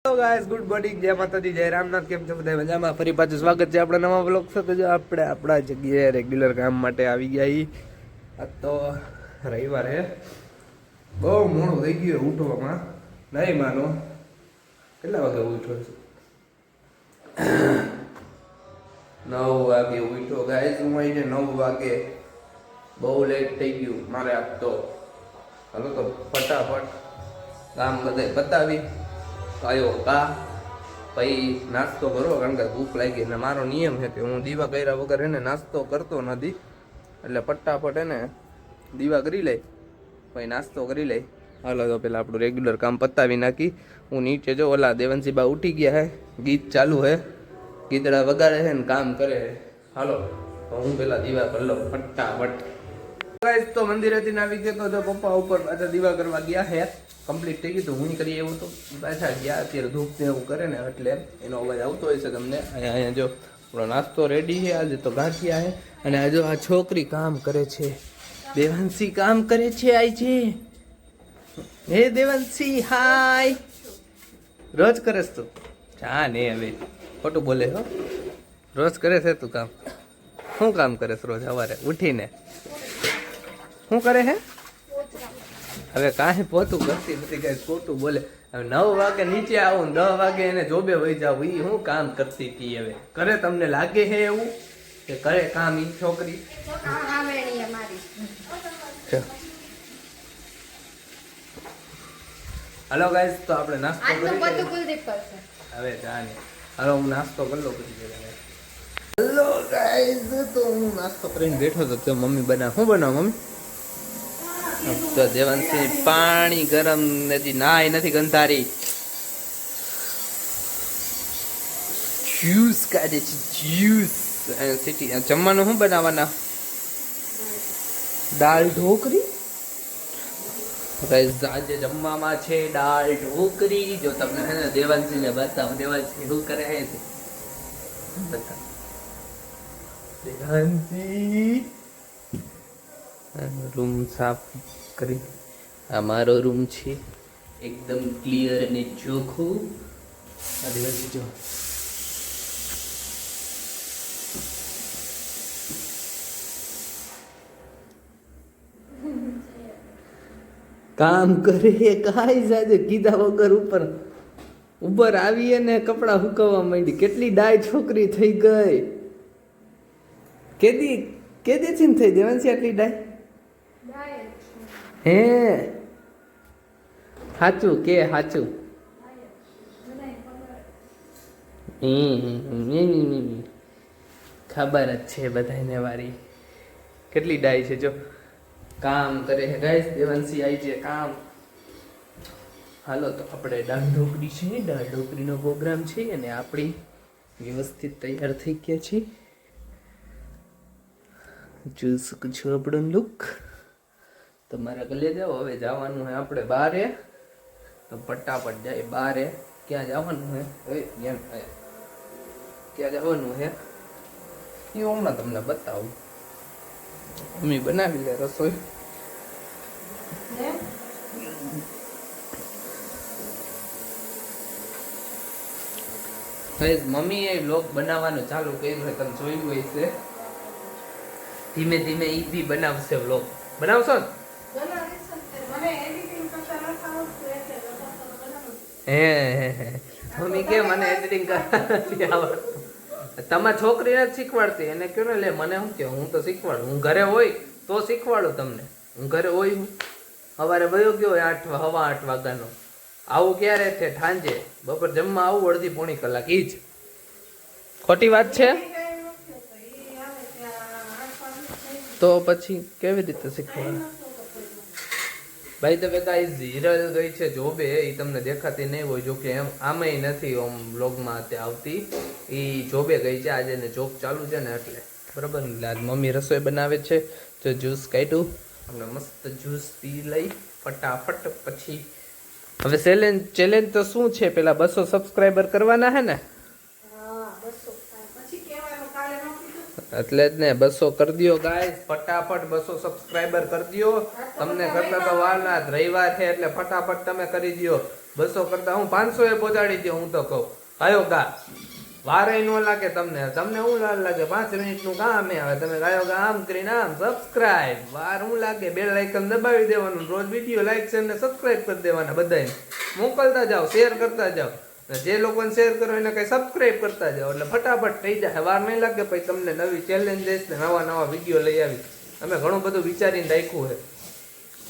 Hello guys, good morning, જય માતાજી, જય રામનાથ. કેમ છો બધા? મજામાં? ફરી પાછું સ્વાગત છે આપણા નવા વ્લોગ સાથે. જો આપણે આપણા જગ્યાએ રેગ્યુલર કામ માટે આવી ગયા. આ તો રવિવાર હે, બહુ મોડું થઈ ગયું ઉઠવામાં. નહીં માનો, કેટલા વાગે ઉઠ્યો છું? 9 વાગે ઉઠ્યો ગાઈસ. હું આવીને 9 વાગે, બહુ લેટ થઈ ગયું મારે આજ તો. હાલો તો ફટાફટ કામ બધે પતાવી આવ્યો કા પછી નાસ્તો કરો, કારણ કે ભૂખ લાગી. અને મારો નિયમ છે કે હું દીવા કર્યા વગર એને નાસ્તો કરતો નથી. એટલે ફટાફટ એને દીવા કરી લઈ, પછી નાસ્તો કરી લઈ. હાલો તો પેલા આપણું રેગ્યુલર કામ પતાવી નાખી. હું નીચે જો ઓલા દેવનસી બા ઉઠી ગયા હે, ગીત ચાલુ હે, ગીતડા વગાડે છે ને કામ કરે. હાલો તો હું પેલા દીવા કરી લઉં ફટાફટ. તો મંદિરેથી આવી ગયો તો પપ્પા ઉપર પાછા દીવા કરવા ગયા હે. કમ્પ્લીટ થઈ ગયું તો હું કરી એવું તો પાછા ગયા. અત્યારે ધૂપ ને એવું કરે ને એટલે એનો અવાજ આવતો હોય છે તમને. અહીંયા જો આપણો નાસ્તો રેડી છે. આજે તો ગાંઠિયા છે. અને આ જો આ છોકરી કામ કરે છે, દેવાંશી કામ કરે છે. આઈ છે હે દેવાંશી, હાય. રોજ કરેસ તું? હા ને હવે ખોટું બોલે હો. રોજ કરે છે તું કામ? શું કામ કરે છે રોજ સવારે ઉઠીને? શું કરે હે? હવે કાંઈ પોતું કરતી નથી કઈ, ખોટું બોલે. હવે 9 વાગે નીચે આવું, 10 વાગે એને જોબે વહી જાવ. એ શું કામ કરતી હતી? હવે કરે? તમને લાગે છે એવું કે કરે કામ ઈ છોકરી? હાલો ગાઈસ, તો આપણે નાસ્તો કરી હવે જાને. હાલો હું નાસ્તો કરી લઉં પછી. હેલો ગાઈસ, તો હું નાસ્તો કરીને બેઠો તો મમ્મી બનાવ. શું બનાવ મમ્મી? તો દેવાંશી પાણી ગરમ નથી, નાય નથી ગંધારી, જ્યુસ કાઢે છે, જ્યુસ. સિટી જમવાનું શું બનાવવાના? દાળ ઢોકરી. આજે જમવામાં છે દાળ ઢોકરી. જો તમને હે ને દેવાંશીને બતાવો, દેવાંશી શું કરે છે. બતાવો દેવાંશી. રૂમ સાફ કરી. આ મારો રૂમ છે, એકદમ ક્લિયર અને ચોખ્ખું. આ દેવાંશી જો કામ કરે. કાંઈ સાથે કીધા વગર ઉપર આવીએ ને કપડા સુકવવા માંડી. કેટલી ડાય છોકરી થઈ ગઈ. કેદી છે ને થઈ દેવાંશી આટલી ડાય? હે સાચું કે સાચું? ખબર જ છે બધાને વારી કેટલી ડાય છે. જો કામ કરે છે ગાઈસ. દેવાંશી આવી છે કામ. હાલો તો આપણે દાળ ઢોકળી છે, દાળ ઢોકળીનો પ્રોગ્રામ છે અને આપણી વ્યવસ્થિત તૈયાર થઈ ગયા છીએ. જોઈ શકો છો આપણો લુક. તમારા ગલે જાઓ. હવે જવાનું હોય આપણે બારે, તો ફટાફટ જાય બારે. ક્યાં જવાનું હે? ક્યાં જવાનું હે એ હમણાં તમને બતાવું. મમ્મી બનાવી લે રસોઈ. મમ્મી એ વ્લોગ બનાવવાનું ચાલુ કર્યું હોય, તમે જોયું હોય છે. ધીમે ધીમે ઈ બી બનાવશે વ્લોગ. બનાવશો ને? હે મમ્મી કે મને એડિટિંગ કરતા નથી આવડતું. તમારી છોકરીને જ શીખવાડતી. એને કયો ને લે, મને શું કહો, હું તો શીખવાડું. હું ઘરે હોય તો શીખવાડું તમને. હું ઘરે હોય, હું સવારે વયો ગયો 8 વાગ્યાનો. આવું ક્યારે છે? સાંજે બપોર જમવા આવું અડધી પોણી કલાક. ઈ જ ખોટી વાત છે? તો પછી કેવી રીતે શીખવાડે? ભાઈ તમે ગાઈઝ, હિરલ ગઈ છે જોબે. એ તમને દેખાતી નહીં હોય, જો કે એમ આમેય નથી ઓમ વ્લોગમાં અત્યારે આવતી. એ જોબે ગઈ છે આજે, ને જોબ ચાલુ છે ને એટલે. બરાબર ને? આજ મમ્મી રસોઈ બનાવે છે. જો જ્યુસ કાઢ્યું, આપણે મસ્ત જ્યુસ પી લઈ ફટાફટ. પછી હવે ચેલેન્જ તો શું છે? પેલા 200 સબસ્ક્રાઈબર કરવાના હે ને? એટલે જ ને 200 કરી દયો ગાઈસ, ફટાફટ 200 સબસ્ક્રાઇબર કરી દયો. તમને કરતા તો વાર ના, રવિવાર છે એટલે ફટાફટ તમે કરી દયો. 200 કરતા હું 500 એ પહોંચાડી દયો. હું તો કહું આયો ગા વારે નો લાગે તમને. તમને હું લાગે 5 મિનિટનું કામ આવે. તમે ગાયો ગા આમ કરીને આમ સબસ્ક્રાઇબ વાર હું લાગે. બેલ આઇકન દબાવી દેવાનું. રોજ વિડિયો લાઈક શેર ને સબસ્ક્રાઇબ કરી દેવાના. બધાને મોકલતા જાઓ, શેર કરતા જાઓ. જે લોકોને શેર કરો એને કઈ સબસ્ક્રાઇબ કરતા જાઓ એટલે ફટાફટ થઈ જાય. વાર નહીં લાગે. પછી તમને નવી ચેલેન્જ દઈશ ને નવા વિડીયો લઈ આવી. અમે ઘણું બધું વિચારીને રાખ્યું છે,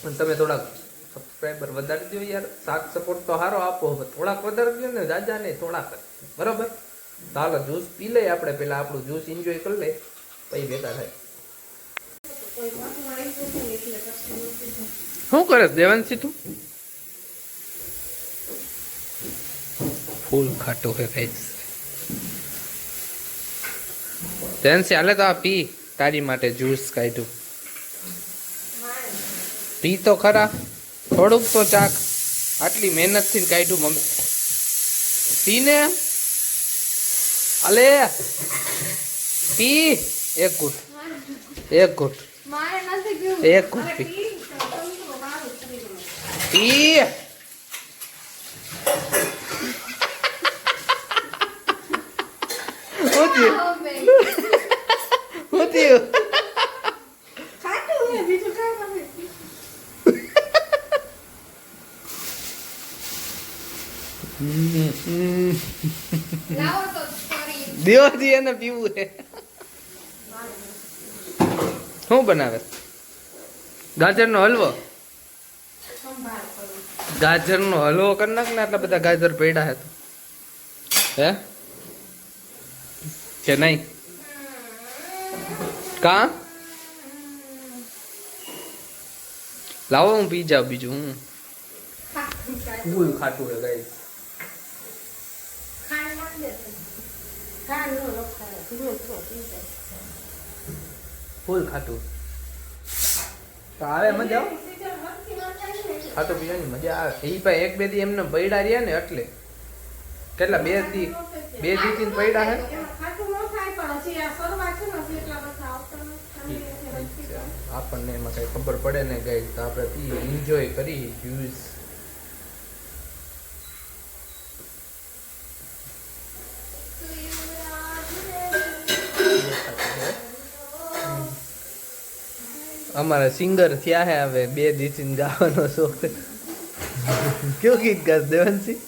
પણ તમે થોડાક સબસ્ક્રાઇબર વધારી દો યાર. સાથ સપોર્ટ તો સારો આપો. હવે થોડાક વધારી દો ને, જાજા નહીં થોડાક, બરોબર? ચાલો જ્યુસ પી લઈએ આપણે. પેલા આપણું જ્યુસ એન્જોય કરી લઈએ, પછી ભેગા થાય. શું કરે દેવાંશી તું? ફૂલ ખાટું है गाइस. તેનસી હાલે તો આ પી, તારી માટે જ્યુસ કાઢ્યું. પી તો ખરા, થોડુંક તો ચાક. આટલી મહેનત થી કાઢ્યું મમ્મી. પીને અલે પી. એક ઘૂંટ, એક ઘૂંટ, એક ઘૂંટ પી. પી દેવાજી એને પીવું છે. શું બનાવે? ગાજરનો હલવો. ગાજરનો હલવો કરી નાખ ને. આટલા બધા ગાજર પડ્યા હે હે કે નહીં? કા લાવો હું પી જાઉં. બીજું હું ફૂલ ખાટું હે ગાઈસ. ફૂલ ખાટું તો આવે મજા આવે. ખાટું પીવાની મજા આવે. એ પણ એક બે દી એમને પૈડા રહ્યા ને એટલે. કેટલા બે દી થી પૈડા હે. આપણને એમાં કઈ ખબર પડે ને ગાઈસ, તો આપણે પી એન્જોય કરી જ્યુસ. અમારા સિંગર થયા હે હવે. 2 દિવસથી ગાવાનો શોખ. કયું ગીત ગાસ દેવાંશી?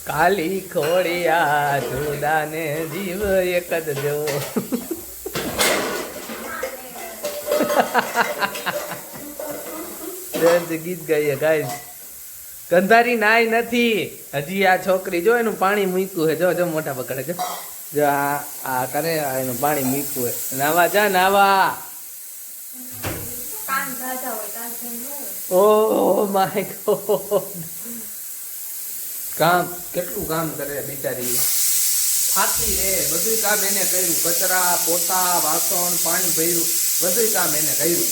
કાલી ખોડિયા જુદાને જીવ એક જ જેવો. દેવાંશી ગીત ગાઈએ ગાઈસ. ગંધારી નાઈ નથી હજી. આ છોકરી જો એનું પાણી મૂક્યું હે. જો મોટા પકડે છે. જો આ કરે એનું પાણી મૂક્યું હે. નાવા જા નાવા. Oh my God. કામ કેટલું કામ કરે બિચારી. થાકી રે. બધું કામ એને કર્યું. કચરા પોતા વાસણ પાણી ભર્યું. બધું કામ એને કર્યું.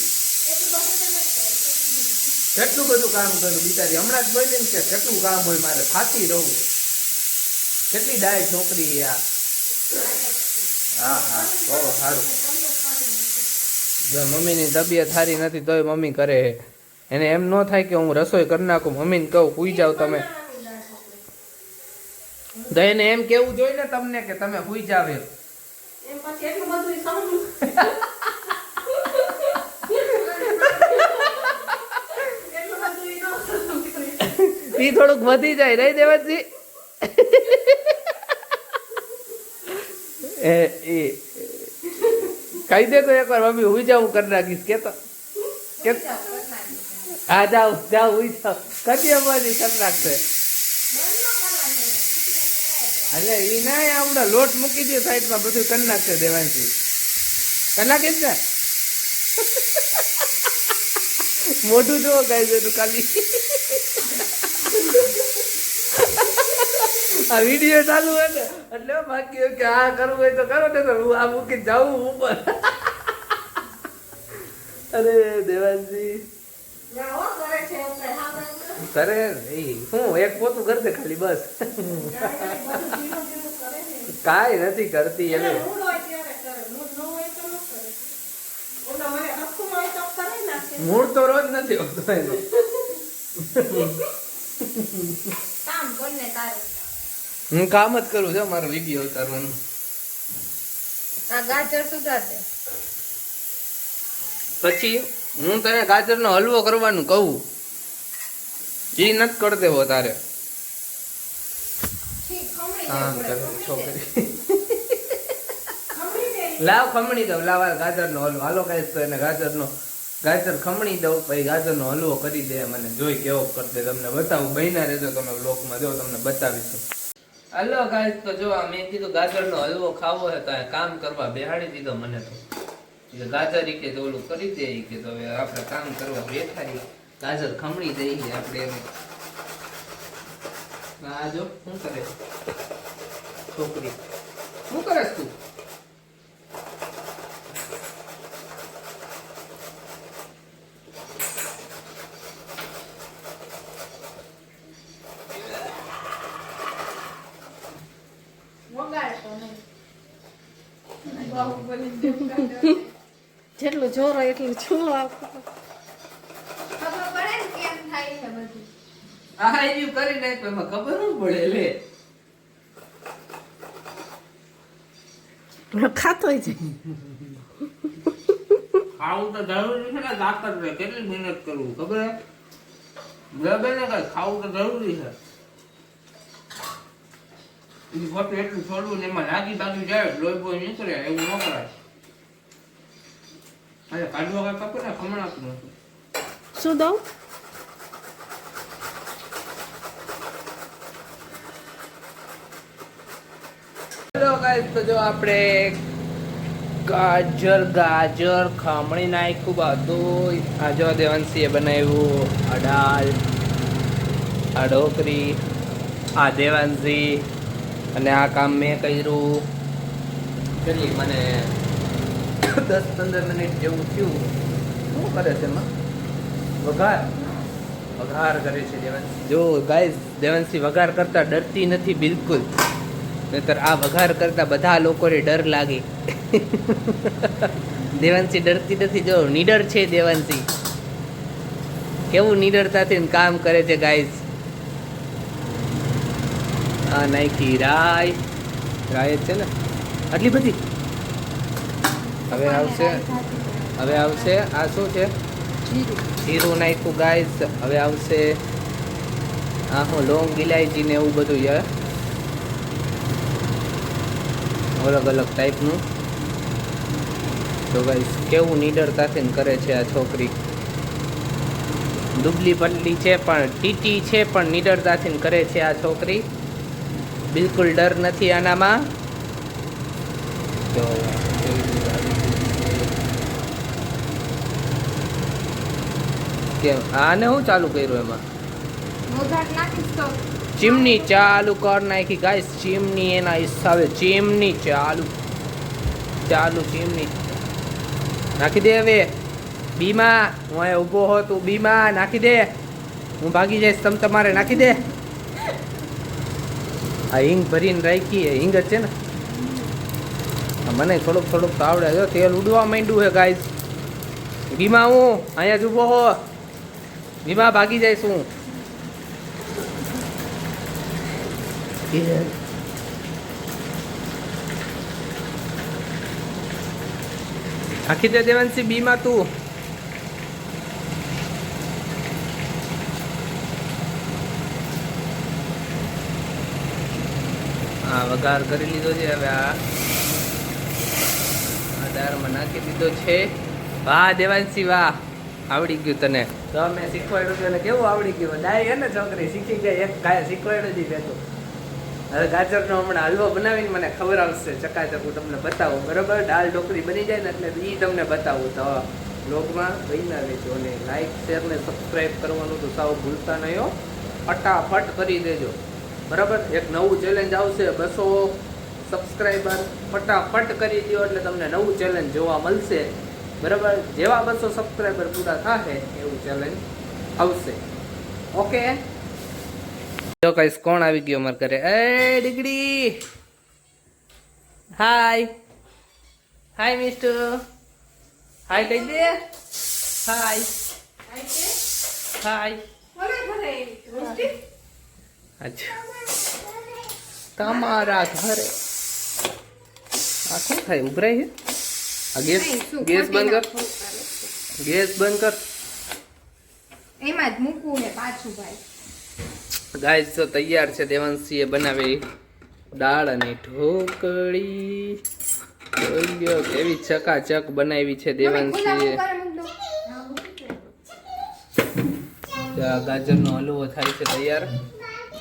કેટલું બધું કામ કર્યું બિચારી. હમણાં જ બોલી ને કે કેટલું કામ હોય મારે, થાકી રહું. કેટલી ડાય છોકરી યાર. હા હા બહુ સારું. જો મમ્મીની તબિયત સારી નથી તોય મમ્મી કરે. એને એમ ન થાય કે હું રસોઈ કરી નાખું. મમ્મીને કહું સુઈ જાવ તમે. તો એને એમ કેવું જોઈએ ને તમને કે તમે સુઈ જાવ. ઈ થોડુંક વધી જાય નહીં દેવાજી? કહી દે તો એકવાર મમ્મી હુઈ જાવ, હું કરી નાખીશ. કેતો હા જાવ જાવ હુઈ જાવ. કદી અમારી કરી નાખશે. એટલે એ ના આવડે લોટ મૂકી દે સાઈડમાં, બધું કરી નાખશે દેવાંશી. કરી નાખીશ ને? મોઢું જોવો ગાય એનું ખાલી. આ વિડીયો ચાલુ હોય ને એટલે બાકી કે આ કરવું હોય તો કરો ને. હું આ મૂકી જાઉં ઉપર. અરે દેવાંશી કરે શું? એક પોતું કરી દે ખાલી બસ. કાઈ નથી કરતી એને. મૂળ તો રોજ નથી હોતો એનો. હું કામ જ કરું છું મારો વિડીયો ઉતારવાનું. આ ગાજર સુધાર દે. પછી હું તને ગાજરનો હલવો કરવાનું કહું, ઈ નથી કર દેવો તારે. છોકરી લાવ ખમણી દઉં, લાવ ગાજરનો હલવો. હાલો કઈ તો એને ગાજર ખમણી દઉં, પછી ગાજરનો હલવો કરી દે. મને જોઈ કેવો કરતે તમને બતાવું. બહેના રહેજો તમે બ્લોગમાં, જો તમને બતાવીશું. હાલો ગાઈસ, તો જો મેં કીધું ગાજરનો હલવો ખાવો છે તો કામ કરવા બેહાડી દીધો મને. તો ગાજર કે તો ઓલું કરી દે કે તો હવે આપણે કામ કરવા બેઠા. ગાજર ખમણી દઈએ આપણે એને. આ જો શું કરે છોકરી, શું કરે તું? જેટલું જોર હોય એટલું ચૂલો આપો. આ એવું કરી નાખ, એમાં ખબર ન પડે. લે ખાતો છે. ખાવું તો જરૂરી છે ને, તાકાત રહે. કેટલી મહેનત કરવું ખબર હે? બરાબર ને? કઈ ખાવું તો જરૂરી છે. એ ફોટો એટલું છોડવું ને એમાં લાગી બાગી જાય, લોહી બોય નીકળે, એવું ન કરાય. અરે કાઢવા કઈ કપે ને ખમણાતું નથી. શું દઉં? હેલો ગાઈસ, તો જો આપણે ગાજર ખમણી નાખ્યું બધું. આ જો દેવાંશીએ બનાવ્યું. આ દાળ, આ ઢોકરી, આ દેવાંશી, અને આ કામ મેં કર્યું. કેટલી મને 10-15 મિનિટ જેવું થયું. શું કરે છે એમાં? વઘાર કરે છે દેવાંશી. જો ગાઈસ, દેવાંશી વઘાર કરતા ડરતી નથી બિલકુલ. નહીતર આ વઘાર કરતા બધા લોકોને ડર લાગે. દેવાંશી ડરતી નથી. જો નીડર છે દેવાંશી, કેવું નીડરતાથી કામ કરે છે ગાઈસ. આ નાખી રાય છે ને આટલી બધી. હવે આવશે આ શું છે? જીરું નાખ્યું ગાઈસ. હવે આવશે આ હું લોંગ ઇલાયચી ને એવું બધું યાર, અલગ અલગ ટાઈપનું. તો ગાઈસ કેવું નીડરતાથી કરે છે આ છોકરી. દુબલી પતલી છે પણ ટીટી છે, પણ નીડરતાથી કરે છે આ છોકરી. બિલકુલ ડર નથી આનામાં. તો કેમ આને હું ચાલુ કર્યું એમાં? ચીમની ચાલુ કર નાખી ગાઈસ. ચીમની એના હિસાબે ચીમની ચાલુ ચીમની નાખી દે. હવે બીમા હું અહીંયા ઊભો હો, તું બીમા નાખી દે. હું ભાગી જઈશ, તમારે નાખી દે. આ હિંગ ભરીને રાખી. હિંગ જ છે ને. મને થોડુંક તો આવડે. જો તેલ ઉડવા માંડ્યું છે ગાઈસ. બીમા હું અહીંયા જ ઊભો હો. બીમા ભાગી જઈશ હું. આખી દે દેવાંશી બીમાં તું. હા, વઘાર કરી લીધો છે. હવે આ દાળમાં નાખી દીધો છે. વાહ દેવાંશી વાહ, આવડી ગયું તને. તો મેં શીખવાડ્યું હતું એને. કેવું આવડી ગયું? ડાય હે ને છોકરી, શીખી ગઈ. એક કાંઈ શીખવાડ્યું જ હતું. હવે ગાજરનો હમણાં હલવો બનાવીને મને ખબર આવશે. ચકાચકું તમને બતાવું. બરાબર, દાળ ઢોકળી બની જાય ને એટલે એ તમને બતાવું. તો બ્લોગમાં બન્યા રહેજો. અને લાઈક શેર ને સબસ્ક્રાઈબ કરવાનું તો સાવ ભૂલતા નહીં હો. ફટાફટ કરી દેજો. બરાબર, એક નવું ચેલેન્જ આવશે. 200 સબસ્ક્રાઈબર ફટાફટ કરી દો એટલે તમને નવું ચેલેન્જ જોવા મળશે. બરાબર, જેવા 200 સબસ્ક્રાઈબર પૂરા થશે એવું ચેલેન્જ આવશે. ઓકે, જો કઈશ કોણ આવી ગયો મારા ઘરે? એ ડીગડી, હાય હાય મિસ્ટર હાય કહી દે હાય હાય અચ્છા તમારા ઘરે આ શું થાય ઉભરાય છે આ ગેસ ગેસ બંધ કર ગેસ બંધ કર એમાં જ મૂકવું ને પાછું ભાઈ ગાઈસ તો તૈયાર છે દેવાંશીએ બનાવેલી દાળ અને ઢોકળી જોઈ લ્યો કેવી ચકાચક બનાવી છે દેવાંશીએ ગાજરનો હલવો થાય છે તૈયાર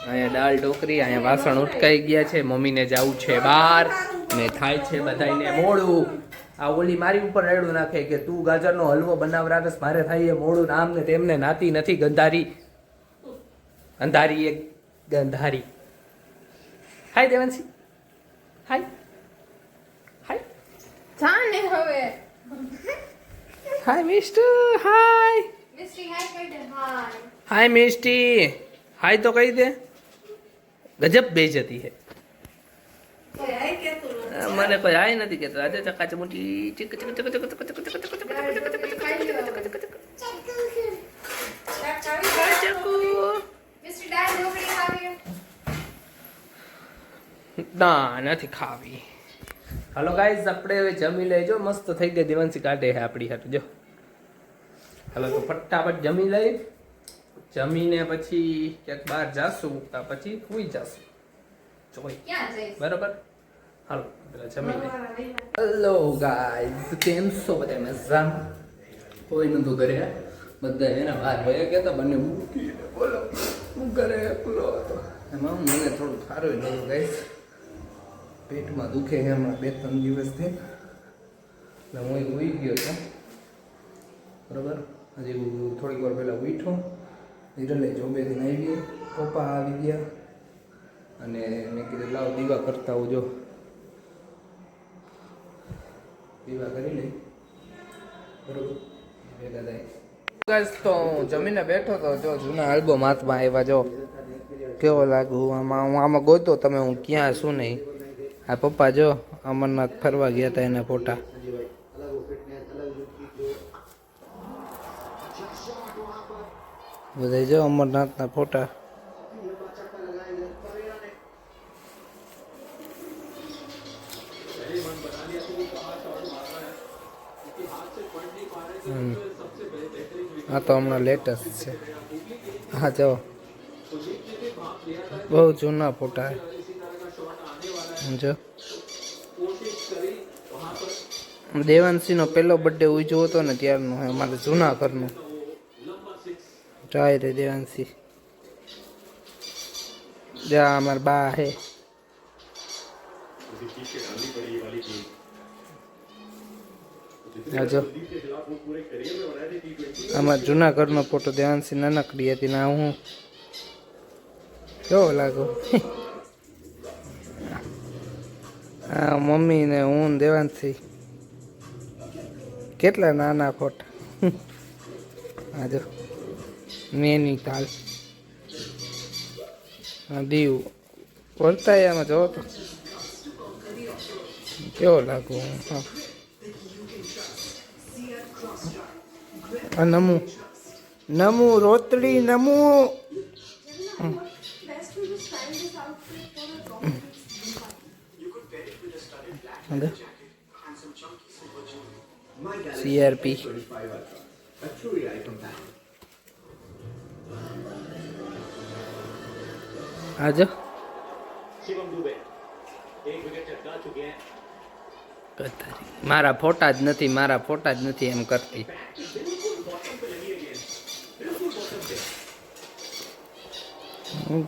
અહીંયા દાળ ઢોકળી અહીંયા વાસણ ઉટકાઈ ગયા છે મમ્મીને જવું છે બહાર ને થાય છે બધાને મોડું આ ઓલી મારી ઉપર રેડું નાખે કે તું ગાજરનો હલવો બનાવરાસ મારે થાય એ મોડું નામ ને તેમને નાતી નથી ગંધારી અંધારી એક ગંધારી હાય દેવાંશી હાય હાય જાને હવે હાય મિસ્ટર હાય મિસ્ટી હાય કહી દે હાય હાય મિસ્ટી હાય તો કહી દે ગજબ બેઇજ્જતી હે કોઈ હાય કેતું નથી મને કોઈ હાય નથી કહેતો આજે ચકાચમુટી ચીક ચીક ચીક ચીક ચીક ચીક ચીક ચીક મિસ્ટી દાળ ઢોકળી ખાવી ના નથી ખાવી હાલો ગાઈઝ આપણે હવે જમી લેજો મસ્ત થઈ ગઈ દેવાંશી કાઢે છે આપણી હાટુ જો હાલો તો ફટાફટ જમી લઈ જમીને પછી ક્યાંક બહાર જાશું તા પછી સુઈ જાશું જોઈ ક્યાં જઈશ બરોબર હાલો પેલા જમી લઈ હેલો ગાઈઝ કેમ છો બધા મજામાં કોઈ નતું ઘરે બધા એના બહાર હોય કહેતા બંને મૂકી બોલો હું ઘરે એકલો હતો એમાં મને થોડું સારું નહીં ગાઈઝ પેટમાં દુખે છે હમણાં 2-3 દિવસથી એટલે હું ઉઈ ગયો છું બરાબર હજી થોડીક વાર પહેલાં ઉઠો હિરલે જોબેથી આવી પપ્પા આવી ગયા અને મેં કીધું લાવ દીવા કરતા હું જો દીવા કરી લઈ બરોબર ભેગા થાય તો જમીને બેઠો તો જો જૂના આલ્બમ હાથમાં આવ્યા જો કેવો લાગુ આમાં હું આમાં ગોતો તમે હું ક્યાં શું નહીં આ પપ્પા જો અમરનાથ ફરવા ગયા હતા એના ફોટા બધા જો અમરનાથના ફોટા આ તો હમણાં લેટેસ્ટ છે હા જો બહુ જૂના ફોટા જો દેવાંશીનો પહેલો બર્થડે ઉજવો હતો ને ત્યારનો અમારે જૂના ઘરનું જાય રે દેવાંશી જા અમાર બા હે જો અમારા જૂના ઘરનો ફોટો દેવાંશી નાનકડી હતી ને હું કેવો લાગુ હા મમ્મી ને હું દેવાંશી કેટલા નાના ફોટા હા જો નૈનીતાલ દીવ વર્તાયામાં જો તો કેવો લાગુ હા નમુ નમુ રોતડી નમુ CRP આજો મારા ફોટા જ નથી મારા ફોટા જ નથી એમ કરતી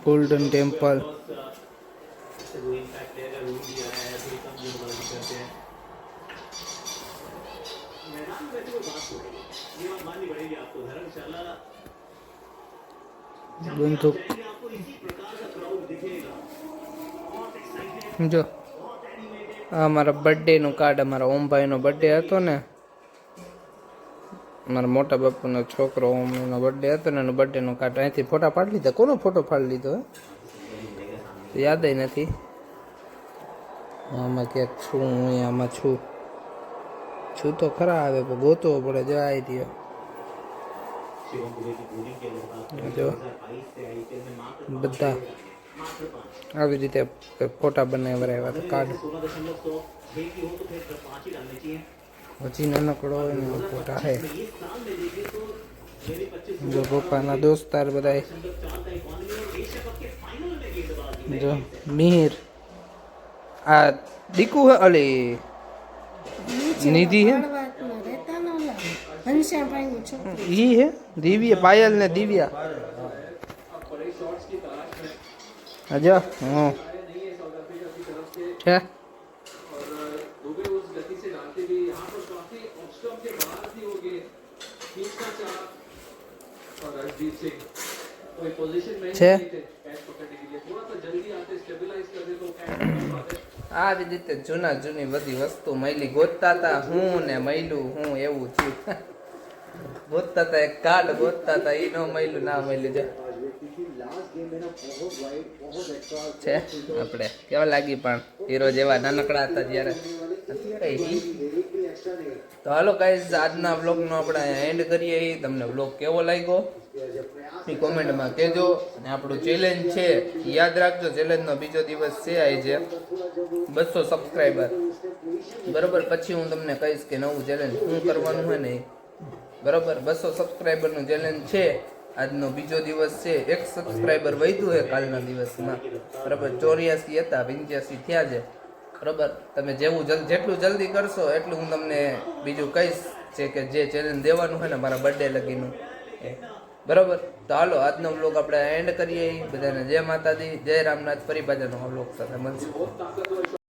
गोल्डन टेम्पल बंदूक जो हमारा बर्थडे नु कार्ड हमारा ओम भाई नो बर्थडे હતો ને મારા મોટા બાપુનો છોકરો ઓમનો બર્થડે હતો ને એનો બર્થડે નો કાર્ડ અહીંથી ફોટા પાડી લીધા કોનો ફોટો પાડી લીધો યાદ નથી આમાં ક્યાંક છું હું આમાં છું તો ખરા આવે પણ ગોતવો પડે જો આવી રહ્યો જો બધા આવી રીતે ફોટા બનાવ્યા હતા કાર્ડ હજી નાનકડો હોય ને ફોટા છે જો પપ્પાના દોસ્તાર બધા જો મિહિર આ દીકુ હે અલી નિધિ હે ઈ હે દિવ્યા પાયલ ને દિવ્યા અજા હું છે છે આ રીતે જૂની બધી વસ્તુ મળી ગોતતા હતા હું ને મયલું હું એવું થયું ગોતતા હતા એક કાર્ડ ગોતતા હતા એ નો મયલું ના મયલું છે આપણે કેવા લાગી પણ હીરો જેવા નાનકડા હતા જ્યારે અત્યારે તો હાલો ગાઈઝ આજના વ્લોગનો આપણે એન્ડ કરીએ તમને વ્લોગ કેવો લાગ્યો એ કોમેન્ટમાં કહેજો અને આપણું ચેલેન્જ છે યાદ રાખજો ચેલેન્જનો બીજો દિવસ છે આજે 200 સબસ્ક્રાઈબર બરોબર પછી હું તમને કહીશ કે નવું ચેલેન્જ શું કરવાનું હોય ને બરોબર 200 સબસ્ક્રાઈબરનું ચેલેન્જ છે આજનો બીજો દિવસ છે 1 સબસ્ક્રાઈબર વધ્યું છે કાલના દિવસમાં બરાબર 84 હતા 85 થયા છે બરાબર તમે જેટલું જલ્દી કરશો એટલું હું તમને બીજું કહીશ છે કે જે ચેલેન્જ દેવાનું હોય ને મારા બર્થડે લગીનું બરાબર તો હાલો આજનો વ્લોગ આપણે એન્ડ કરીએ બધાને જય માતાજી જય રામનાથ ફરી પાછળનો વ્લોગ સાથે મળશું